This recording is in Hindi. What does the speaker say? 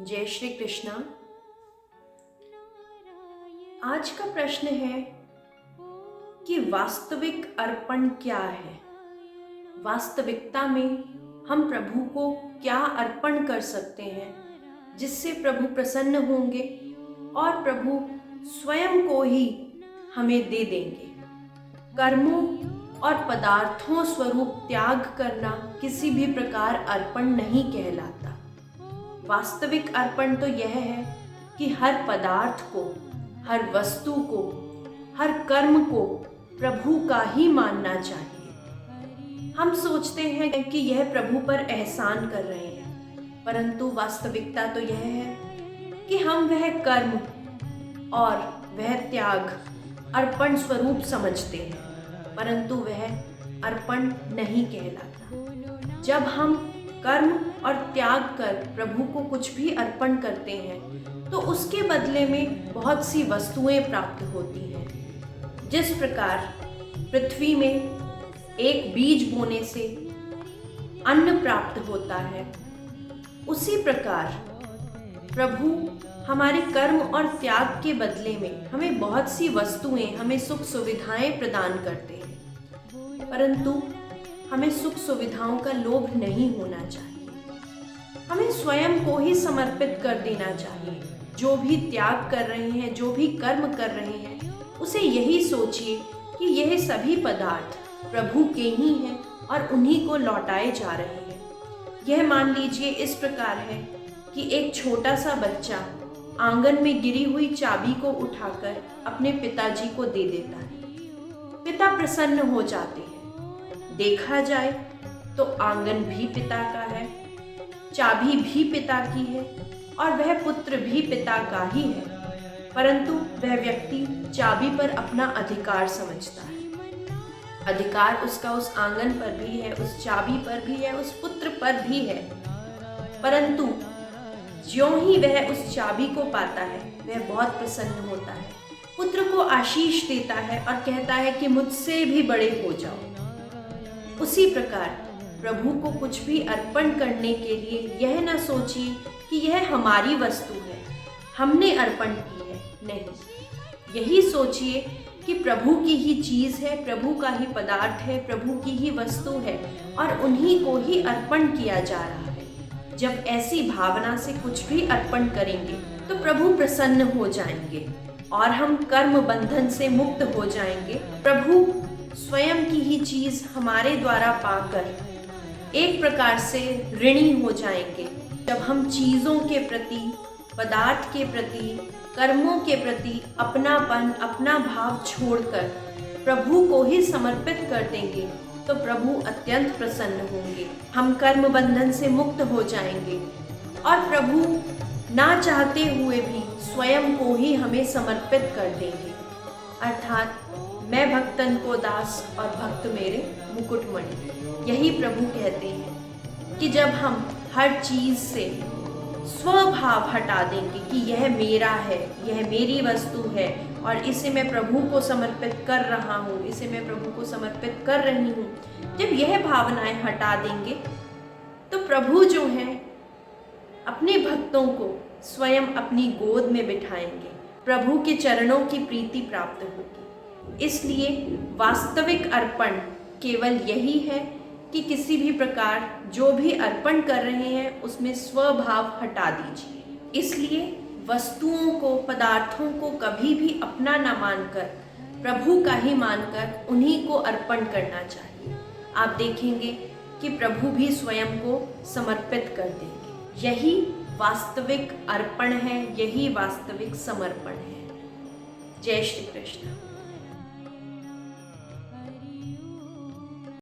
जय श्री कृष्णा। आज का प्रश्न है कि वास्तविक अर्पण क्या है। वास्तविकता में हम प्रभु को क्या अर्पण कर सकते हैं जिससे प्रभु प्रसन्न होंगे और प्रभु स्वयं को ही हमें दे देंगे। कर्मों और पदार्थों स्वरूप त्याग करना किसी भी प्रकार अर्पण नहीं कहलाता। वास्तविक अर्पण तो यह है कि हर पदार्थ को, हर वस्तु को, हर कर्म को प्रभु का ही मानना चाहिए। हम सोचते हैं कि यह प्रभु पर एहसान कर रहे हैं, परंतु वास्तविकता तो यह है कि हम वह कर्म और वह त्याग अर्पण स्वरूप समझते हैं, परंतु वह अर्पण नहीं कहलाता। जब हम कर्म और त्याग कर प्रभु को कुछ भी अर्पण करते हैं तो उसके बदले में बहुत सी वस्तुएं प्राप्त होती हैं। जिस प्रकार पृथ्वी में एक बीज बोने से अन्न प्राप्त होता है, उसी प्रकार प्रभु हमारे कर्म और त्याग के बदले में हमें बहुत सी वस्तुएं, हमें सुख सुविधाएं प्रदान करते हैं, परंतु हमें सुख सुविधाओं का लोभ नहीं होना चाहिए। हमें स्वयं को ही समर्पित कर देना चाहिए। जो भी त्याग कर रहे हैं, जो भी कर्म कर रहे हैं, उसे यही सोचिए कि यह सभी पदार्थ प्रभु के ही हैं और उन्हीं को लौटाए जा रहे हैं। यह मान लीजिए इस प्रकार है कि एक छोटा सा बच्चा आंगन में गिरी हुई चाबी को उठाकर अपने पिताजी को दे देता है। पिता प्रसन्न हो जाते हैं। देखा जाए तो आंगन भी पिता का है, चाबी भी पिता की है और वह पुत्र भी पिता का ही है, परंतु वह व्यक्ति चाबी पर अपना अधिकार समझता है। अधिकार उसका उस आंगन पर भी है, उस चाबी पर भी है, उस पुत्र पर भी है, परंतु ज्यों ही वह उस चाबी को पाता है वह बहुत प्रसन्न होता है, पुत्र को आशीष देता है और कहता है कि मुझसे भी बड़े हो जाओ। उसी प्रकार प्रभु को कुछ भी अर्पण करने के लिए यह न सोचिए कि यह हमारी वस्तु है, हमने अर्पण की है। नहीं, यही सोचिए कि प्रभु की ही चीज़ है, प्रभु का ही पदार्थ है, प्रभु की ही वस्तु है और उन्हीं को ही अर्पण किया जा रहा है। जब ऐसी भावना से कुछ भी अर्पण करेंगे तो प्रभु प्रसन्न हो जाएंगे और हम कर्म बंधन से मुक्त हो जाएंगे। प्रभु स्वयं की ही चीज हमारे द्वारा पाकर एक प्रकार से ऋणी हो जाएंगे। जब हम चीजों के प्रति, पदार्थ के प्रति, कर्मों के प्रति अपनापन, अपना भाव छोड़कर प्रभु को ही समर्पित कर देंगे तो प्रभु अत्यंत प्रसन्न होंगे। हम कर्म बंधन से मुक्त हो जाएंगे और प्रभु ना चाहते हुए भी स्वयं को ही हमें समर्पित कर देंगे। अर्थात मैं भक्तन को दास और भक्त मेरे मुकुटमणि। यही प्रभु कहते हैं कि जब हम हर चीज से स्वभाव हटा देंगे कि यह मेरा है, यह मेरी वस्तु है और इसे मैं प्रभु को समर्पित कर रहा हूँ, इसे मैं प्रभु को समर्पित कर रही हूँ, जब यह भावनाएं हटा देंगे तो प्रभु जो हैं अपने भक्तों को स्वयं अपनी गोद में बिठाएंगे। प्रभु के चरणों की प्रीति प्राप्त होगी। इसलिए वास्तविक अर्पण केवल यही है कि किसी भी प्रकार जो भी अर्पण कर रहे हैं उसमें स्वभाव हटा दीजिए। इसलिए वस्तुओं को, पदार्थों को कभी भी अपना न मानकर प्रभु का ही मानकर उन्हीं को अर्पण करना चाहिए। आप देखेंगे कि प्रभु भी स्वयं को समर्पित कर देंगे। यही वास्तविक अर्पण है, यही वास्तविक समर्पण है। जय श्री कृष्ण।